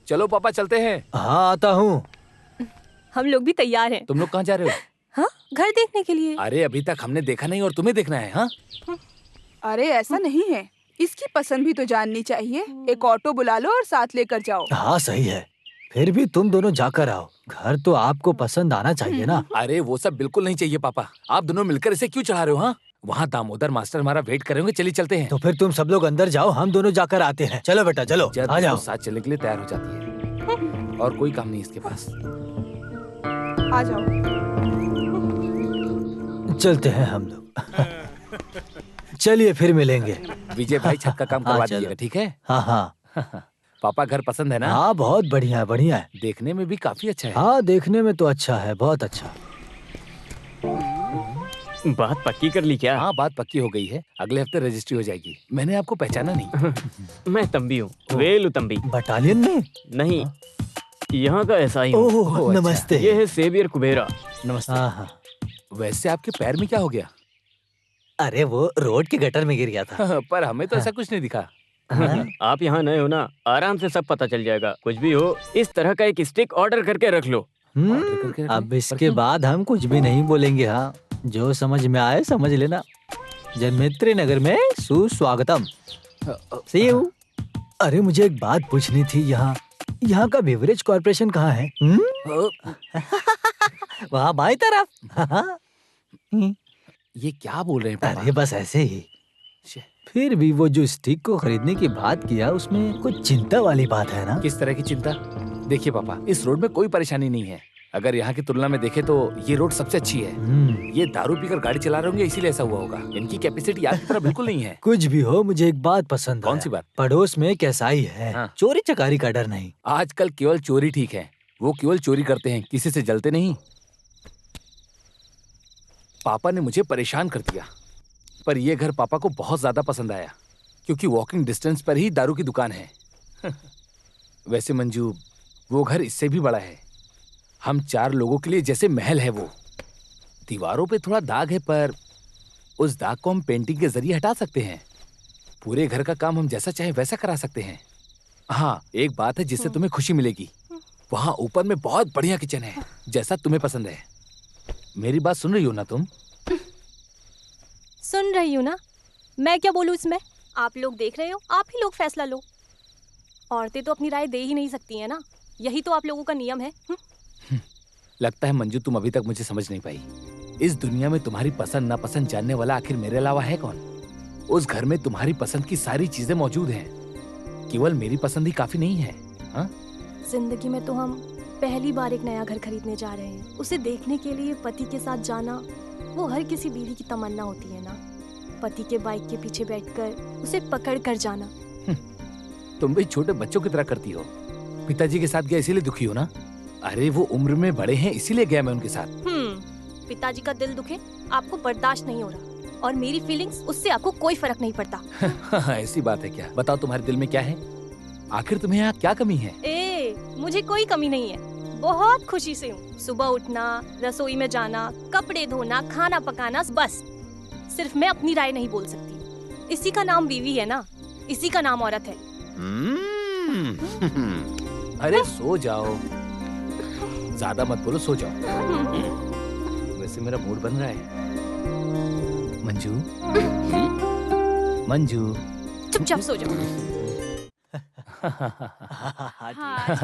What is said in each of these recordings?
चलो पापा चलते हैं। हाँ आता हूँ। हम लोग भी तैयार हैं। तुम लोग कहाँ जा रहे हो? हाँ, घर देखने के लिए। अरे अभी तक हमने देखा नहीं और तुम्हें देखना है? हाँ अरे ऐसा नहीं है, इसकी पसंद भी तो जाननी चाहिए। एक ऑटो बुला लो और साथ लेकर जाओ। हाँ सही है, फिर भी तुम दोनों जाकर आओ, घर तो आपको पसंद आना चाहिए ना। अरे वो सब बिल्कुल नहीं चाहिए पापा, आप दोनों मिलकर इसे क्यों चढ़ा रहे हो? हाँ वहाँ दामोदर मास्टर हमारा वेट करेंगे, चलिए चलते हैं। तो फिर तुम सब लोग अंदर जाओ, हम दोनों जाकर आते हैं। चलो बेटा चलो, जब आ जाओ। वो साथ चलने के लिए तैयार हो जाती है और कोई काम नहीं इसके पास। आ जाओ। चलते हैं हम लोग। चलिए फिर मिलेंगे। विजय भाई छत का काम करवा दीजिएगा, ठीक है? हाँ हाँ। पापा घर पसंद है ना? हाँ बहुत बढ़िया बढ़िया है। देखने में भी काफी अच्छा है। हाँ देखने में तो अच्छा है, बहुत अच्छा। बात पक्की कर ली क्या? हाँ बात पक्की हो गई है, अगले हफ्ते रजिस्ट्री हो जाएगी। मैंने आपको पहचाना नहीं। मैं तंबी हूँ, वेलु तंबी। बटालियन में? नहीं, यहाँ का ऐसा ही हूँ। ओह नमस्ते। ये है सेवियर कुबेरा। नमस्ते। हाँ। वैसे आपके पैर में क्या हो गया? अरे वो रोड के गटर में गिर गया था। पर हमें तो ऐसा कुछ नहीं दिखा। आप यहाँ नए हो ना, आराम से सब पता चल जाएगा। कुछ भी हो, इस तरह का एक स्टिक ऑर्डर करके रख लो। अब इसके बाद हम कुछ भी नहीं बोलेंगे। हाँ जो समझ में आए समझ लेना। जनमित्री नगर में सुस्वागतम। See you। अरे मुझे एक बात पूछनी थी, यहाँ का बेवरेज कॉर्पोरेशन कहाँ है? वहाँ बाई तरफ। ये क्या बोल रहे हैं पापा? अरे बस ऐसे ही। फिर भी वो जो स्टिक को खरीदने की बात किया, उसमें कुछ चिंता वाली बात है ना? किस तरह की चिंता? देखिए पापा, इस रोड में कोई परेशानी नहीं है। अगर यहाँ की तुलना में देखें तो ये रोड सबसे अच्छी है। ये दारू पीकर गाड़ी चला रहे होंगे इसीलिए ऐसा हुआ होगा। इनकी कैपेसिटी आपकी तरह बिल्कुल नहीं है। कुछ भी हो, मुझे एक बात पसंद कौन सी बात? पड़ोस में एक ऐसाई है। हाँ। चोरी चकारी का डर नहीं। आजकल केवल चोरी ठीक है, वो केवल चोरी करते हैं, किसी से जलते नहीं। पापा ने मुझे परेशान कर दिया, पर यह घर पापा को बहुत ज्यादा पसंद आया क्योंकि वॉकिंग डिस्टेंस पर ही दारू की दुकान है। वैसे मंजू, वो घर इससे भी बड़ा है। हम 4 लोगों के लिए जैसे महल है वो। दीवारों पे थोड़ा दाग है, पर उस दाग को हम पेंटिंग के जरिए हटा सकते हैं। पूरे घर का काम हम जैसा चाहे वैसा करा सकते हैं। हाँ एक बात है जिससे तुम्हें खुशी मिलेगी, वहाँ ऊपर में बहुत बढ़िया किचन है, जैसा तुम्हें पसंद है। मेरी बात सुन रही हो ना तुम? सुन रही हूँ ना, मैं क्या बोलूँ इसमें? आप लोग देख रहे हो, आप ही लोग फैसला लो। औरतें तो अपनी राय दे ही नहीं सकती हैं ना, यही तो आप लोगों का नियम है। लगता है मंजू तुम अभी तक मुझे समझ नहीं पाई। इस दुनिया में तुम्हारी पसंद नापसंद जानने वाला आखिर मेरे अलावा है कौन? उस घर में तुम्हारी पसंद की सारी चीजें मौजूद हैं, केवल मेरी पसंद ही काफी नहीं है। हाँ? जिंदगी में तो हम पहली बार एक नया घर खरीदने जा रहे हैं। उसे देखने के लिए पति के साथ जाना, वो हर किसी बीवी की तमन्ना होती है ना। पति के बाइक के पीछे बैठकर उसे पकड़ कर जाना। तुम भी छोटे बच्चों की तरह करती हो। पिताजी के साथ गया इसीलिए दुखी हो ना? अरे वो उम्र में बड़े हैं इसीलिए गया मैं उनके साथ। पिताजी का दिल दुखे आपको बर्दाश्त नहीं हो रहा, और मेरी फीलिंग्स, उससे आपको कोई फर्क नहीं पड़ता। ऐसी बात है क्या? बताओ तुम्हारे दिल में क्या है? आखिर तुम्हें यहाँ क्या कमी है? मुझे कोई कमी नहीं है, बहुत खुशी से हूँ। सुबह उठना, रसोई में जाना, कपड़े धोना, खाना पकाना, बस। सिर्फ मैं अपनी राय नहीं बोल सकती। इसी का नाम बीवी है ना, इसी का नाम औरत है। अरे सो जाओ, ज्यादा मत बोलो, सो जाओ। वैसे मेरा मूड बन रहा है। मंजू, मंजू, चुपचाप सो जाओ।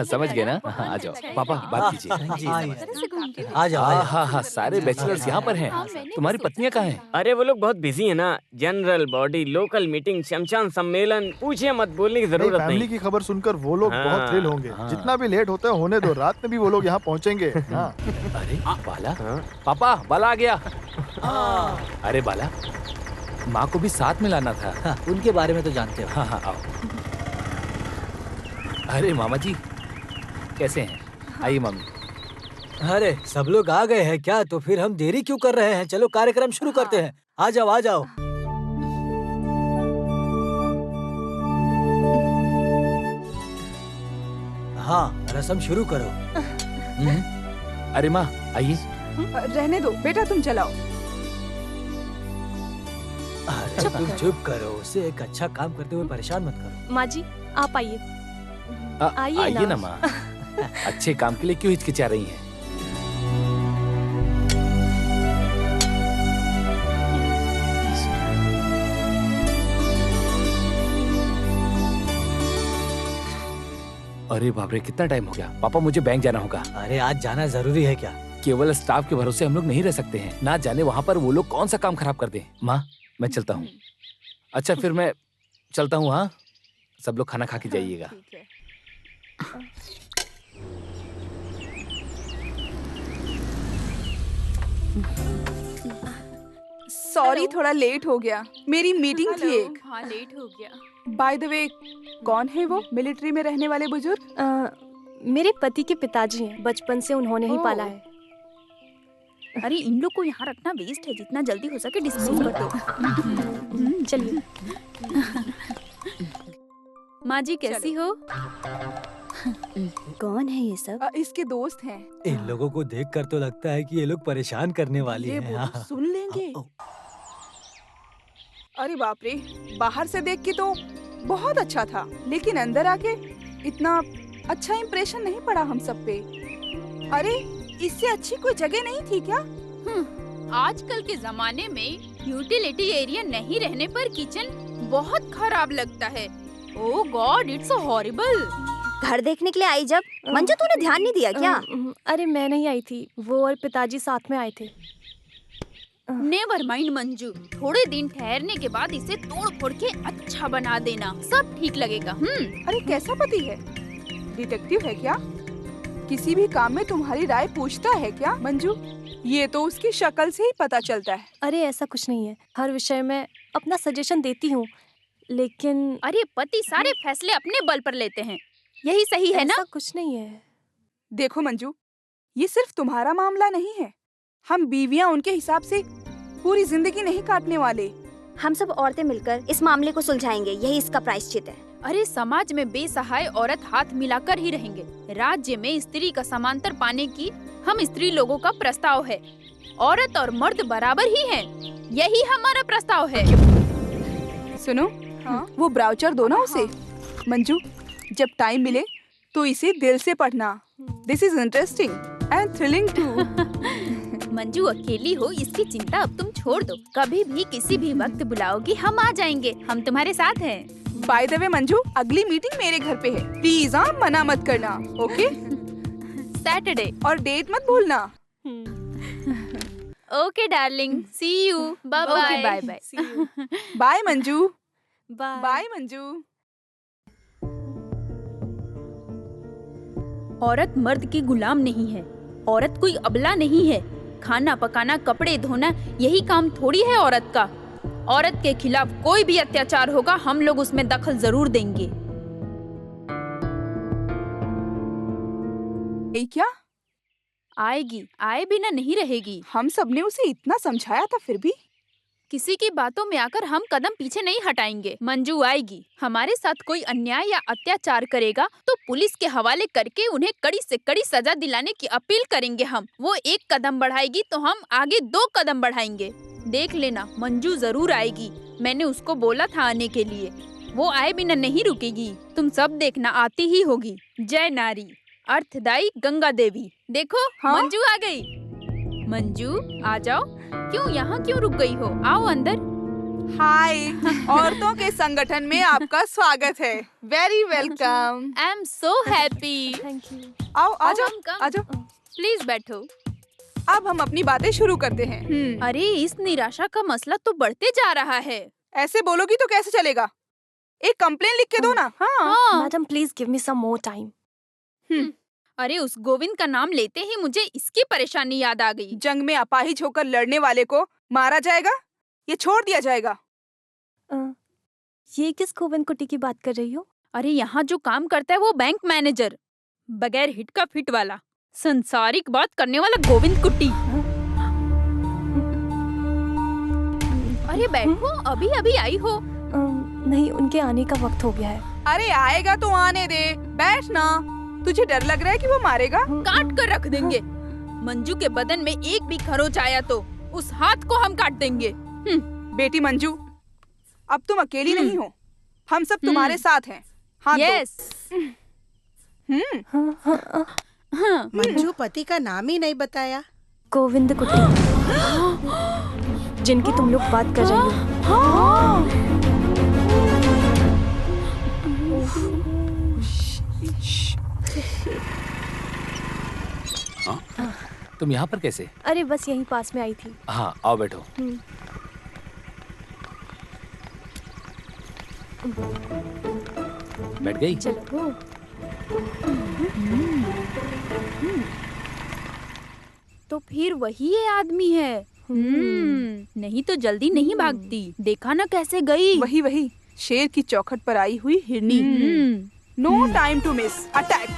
समझ गए ना? आ जाओ पापा, बात कीजिए। आ जाओ। हाँ हाँ, सारे बैचलर्स यहाँ पर हैं। तुम्हारी पत्नियाँ कहाँ हैं? अरे वो लोग बहुत बिजी है ना, जनरल बॉडी, लोकल मीटिंग, शमशान सम्मेलन, पूछिए मत, बोलने की जरूरत नहीं। फैमिली की खबर सुनकर वो लोग बहुत थ्रिल होंगे। जितना भी लेट होता है होने दो, रात में भी वो लोग यहाँ पहुँचेंगे। अरे बाला, पापा बाला आ गया। अरे बाला, माँ को भी साथ में लाना था। उनके बारे में तो जानते हो। हाँ हाँ आओ। अरे मामा जी कैसे हैं? आइए मामी। अरे सब लोग आ गए हैं क्या? तो फिर हम देरी क्यों कर रहे हैं? चलो कार्यक्रम शुरू करते हैं। आ जाओ आ जाओ। हाँ रस्म शुरू करो। अरे माँ आइए। रहने दो बेटा, तुम चलाओ। अरे तुम चुप करो, उसे एक अच्छा काम करते हुए परेशान मत करो। माँ जी आप आइए। आइए ना माँ। अच्छे काम के लिए क्यों हिचकिचा रही हैं? अरे बाप रे, कितना टाइम हो गया। पापा मुझे बैंक जाना होगा। अरे आज जाना जरूरी है क्या? केवल स्टाफ के भरोसे हम लोग नहीं रह सकते हैं। ना जाने वहाँ पर वो लोग कौन सा काम खराब कर दें। माँ मैं चलता हूँ। अच्छा फिर मैं चलता हूँ। हाँ सब लोग खाना खा के जाइएगा। ठीक है। सॉरी थोड़ा लेट हो गया, मेरी मीटिंग थी एक। हाँ लेट हो गया। बाय द वे, कौन है वो मिलिट्री में रहने वाले बुजुर्ग? मेरे पति के पिताजी हैं। बचपन से उन्होंने ही पाला है। अरे इन लोग को यहाँ रखना वेस्ट है, जितना जल्दी हो सके डिस्पोज कर दो। चलिए। माँ जी कैसी हो? कौन है ये सब? इसके दोस्त हैं। इन लोगों को देखकर तो लगता है कि ये लोग परेशान करने वाली ये हैं। वो सुन लेंगे। अरे बाप रे, बाहर से देख के तो बहुत अच्छा था, लेकिन अंदर आके इतना अच्छा इंप्रेशन नहीं पड़ा हम सब पे। अरे इससे अच्छी कोई जगह नहीं थी क्या? आजकल के जमाने में यूटिलिटी एरिया नहीं रहने पर किचन बहुत खराब लगता है। ओह गॉड, इट्स सो हॉरिबल। घर देखने के लिए आई जब मंजू तूने ध्यान नहीं दिया क्या? अरे मैं नहीं आई थी, वो और पिताजी साथ में आए थे। नेवर माइंड मंजू, थोड़े दिन ठहरने के बाद इसे तोड़ फोड़ के अच्छा बना देना, सब ठीक लगेगा। अरे कैसा पति है? डिटेक्टिव है क्या? किसी भी काम में तुम्हारी राय पूछता है क्या मंजू? ये तो उसकी शक्ल से ही पता चलता है। अरे ऐसा कुछ नहीं है, हर विषय में अपना सजेशन देती हूँ, लेकिन अरे पति सारे फैसले अपने बल पर लेते हैं, यही सही है ना? ऐसा कुछ नहीं है। देखो मंजू, ये सिर्फ तुम्हारा मामला नहीं है। हम बीवियां उनके हिसाब से पूरी जिंदगी नहीं काटने वाले। हम सब औरतें मिलकर इस मामले को सुलझाएंगे, यही इसका प्रायश्चित है। अरे समाज में बेसहाय औरत हाथ मिलाकर ही रहेंगे। राज्य में स्त्री का समांतर पाने की हम स्त्री लोगों का प्रस्ताव है। औरत और मर्द बराबर ही हैं, यही हमारा प्रस्ताव है। सुनो, वो ब्राउचर दो ना उसे। मंजू जब टाइम मिले तो इसे दिल से पढ़ना। This is interesting and thrilling too. Manju अकेली हो इसकी चिंता अब तुम छोड़ दो। कभी भी किसी भी वक्त बुलाओगी हम आ जाएंगे, हम तुम्हारे साथ हैं। बाय द वे मंजू, अगली मीटिंग मेरे घर पे है, प्लीज हाँ मना मत करना। ओके? सैटरडे। और डेट मत भूलना। Okay darling, see you. Bye bye. Bye bye Manju. Bye. Bye Manju. औरत मर्द की गुलाम नहीं है, औरत कोई अबला नहीं है। खाना पकाना, कपड़े धोना, यही काम थोड़ी है औरत का। औरत के खिलाफ कोई भी अत्याचार होगा हम लोग उसमें दखल जरूर देंगे। क्या? आएगी, आए बिना नहीं रहेगी। हम सबने उसे इतना समझाया था, फिर भी किसी की बातों में आकर हम कदम पीछे नहीं हटाएंगे। मंजू आएगी। हमारे साथ कोई अन्याय या अत्याचार करेगा तो पुलिस के हवाले करके उन्हें कड़ी से कड़ी सजा दिलाने की अपील करेंगे हम। वो एक कदम बढ़ाएगी तो हम आगे 2 कदम बढ़ाएंगे। देख लेना, मंजू जरूर आएगी। मैंने उसको बोला था आने के लिए, वो आए बिना नहीं रुकेगी। तुम सब देखना, आती ही होगी। जय नारी, अर्थदायी गंगा देवी। देखो हाँ? मंजू आ गई। मंजू आ जाओ। क्यों रुक गई हो? आओ अंदर। हाय, औरतों के संगठन में आपका स्वागत है। Very welcome. I am so happy. Thank you. आओ आ come, जाओ, come. आ जाओ। प्लीज बैठो। अब हम अपनी बातें शुरू करते हैं। अरे इस निराशा का मसला तो बढ़ते जा रहा है। ऐसे बोलोगी तो कैसे चलेगा? एक कंप्लेन लिख के दो ना। हाँ। Madam please give me some more time. अरे उस गोविंद का नाम लेते ही मुझे इसकी परेशानी याद आ गई। जंग में अपाहिज होकर लड़ने वाले को मारा जाएगा, ये छोड़ दिया जाएगा? ये किस गोविंद कुटी की बात कर रही हो? अरे यहाँ जो काम करता है वो बैंक मैनेजर, बगैर हिट का फिट वाला, संसारिक बात करने वाला गोविंद कुट्टी। अरे बैठो, अभी अभी आई हो। नहीं, उनके आने का वक्त हो गया है। अरे आएगा तो आने दे, बैठ ना। तुझे डर लग रहा है कि वो मारेगा? काट कर रख देंगे। मंजू के बदन में एक भी खरोच आया तो उस हाथ को हम काट देंगे। बेटी मंजू, अब तुम अकेली नहीं हो, हम सब तुम्हारे साथ हैं। हाँ, यस। मंजू पति का नाम ही नहीं बताया। गोविंद कुट्टी, जिनकी तुम लोग बात कर रही हो। तुम यहाँ पर कैसे? अरे बस यहीं पास में आई थी। हाँ आओ बैठो। बैठ गई? चलो। तो फिर वही ये आदमी है। नहीं तो जल्दी नहीं भागती। देखा ना कैसे गई। वही शेर की चौखट पर आई हुई हिरनी। No time to miss, attack.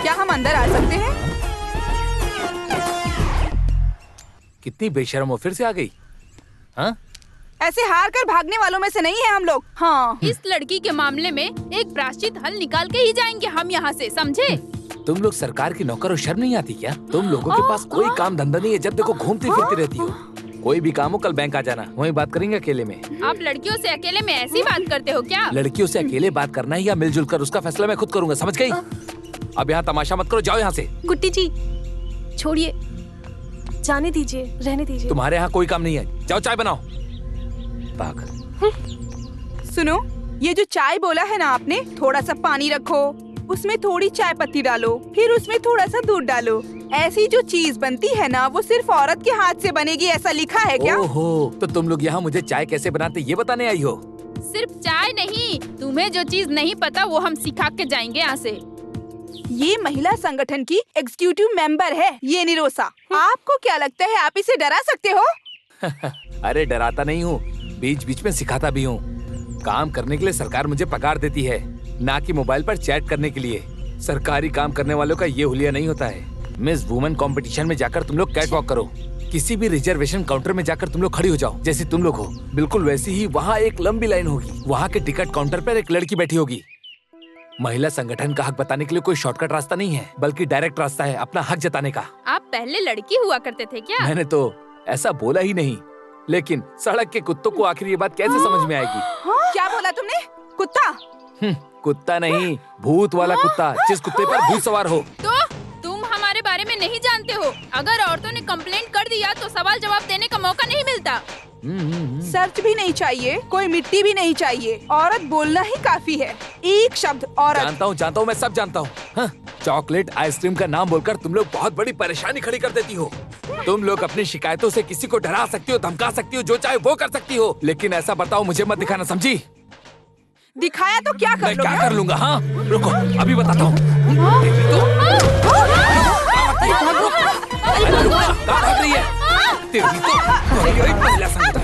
क्या हम अंदर आ सकते हैं? कितनी बेशर्म हो, फिर से आ गई। हाँ? ऐसे हार कर भागने वालों में से नहीं है हम लोग। हाँ। इस लड़की के मामले में एक प्रायश्चित हल निकाल के ही जाएंगे हम यहाँ से, समझे? तुम लोग सरकार की नौकर हो, शर्म नहीं आती क्या? तुम लोगों के पास कोई काम धंधा नहीं है, जब देखो घूमती फिरती रहती हो। कोई भी काम हो कल बैंक आ जाना, वहीं बात करेंगे अकेले में। आप लड़कियों से अकेले में ऐसी बात करते हो क्या? लड़कियों से अकेले बात करना है या मिलजुल कर, उसका फैसला मैं खुद करूंगा, समझ गई? अब यहाँ तमाशा मत करो, जाओ यहाँ से। गुट्टी जी छोड़िए, जाने दीजिए, रहने दीजिए। तुम्हारे यहाँ कोई काम नहीं है, जाओ चाय बनाओ। पागल। सुनो, ये जो चाय बोला है ना आपने, थोड़ा सा पानी रखो, उसमें थोड़ी चाय पत्ती डालो, फिर उसमें थोड़ा सा दूध डालो। ऐसी जो चीज बनती है ना, वो सिर्फ औरत के हाथ से बनेगी, ऐसा लिखा है क्या? ओहो, तो तुम लोग यहाँ मुझे चाय कैसे बनाते ये बताने आई हो? सिर्फ चाय नहीं, तुम्हें जो चीज नहीं पता वो हम सिखा के जाएंगे यहाँ से। ये महिला संगठन की एग्जीक्यूटिव मेंबर है, ये निरोसा। आपको क्या लगता है आप इसे डरा सकते हो? अरे डराता नहीं हूँ, बीच बीच में सिखाता भी हूँ। काम करने के लिए सरकार मुझे पगार देती है, ना कि मोबाइल पर चैट करने के लिए। सरकारी काम करने वालों का ये हुलिया नहीं होता है। मिस वुमेन कंपटीशन में जाकर तुम लोग कैट वॉक करो, किसी भी रिजर्वेशन काउंटर में जाकर तुम लोग खड़ी हो जाओ, जैसे तुम लोग हो बिल्कुल वैसी ही वहाँ एक लंबी लाइन होगी। वहाँ के टिकट काउंटर पर एक लड़की बैठी होगी। महिला संगठन का हक बताने के लिए कोई शॉर्टकट रास्ता नहीं है, बल्कि डायरेक्ट रास्ता है अपना हक जताने का। आप पहले लड़की हुआ करते थे क्या? मैंने तो ऐसा बोला ही नहीं, लेकिन सड़क के कुत्तों को आखिर ये बात कैसे समझ में आएगी? क्या बोला तुमने? कुत्ता? कुत्ता नहीं, भूत वाला कुत्ता, जिस कुत्ते पर भूत सवार हो। तो तुम हमारे बारे में नहीं जानते हो। अगर औरतों ने कंप्लेंट कर दिया तो सवाल जवाब देने का मौका नहीं मिलता। सर्च भी नहीं चाहिए, कोई मिट्टी भी नहीं चाहिए, औरत बोलना ही काफी है। एक शब्द औरत। जानता हूँ, मैं सब जानता हूँ। चॉकलेट आइसक्रीम का नाम बोलकर तुम लोग बहुत बड़ी परेशानी खड़ी कर देती हो। तुम लोग अपनी शिकायतों से किसी को डरा सकती हो, धमका सकती हो, जो चाहे वो कर सकती हो, लेकिन ऐसा बताओ मुझे मत दिखाना, समझी? दिखाया तो क्या कर मैं क्या कर लूंगा? हाँ रुको, अभी बताता हूँ। तेरी तो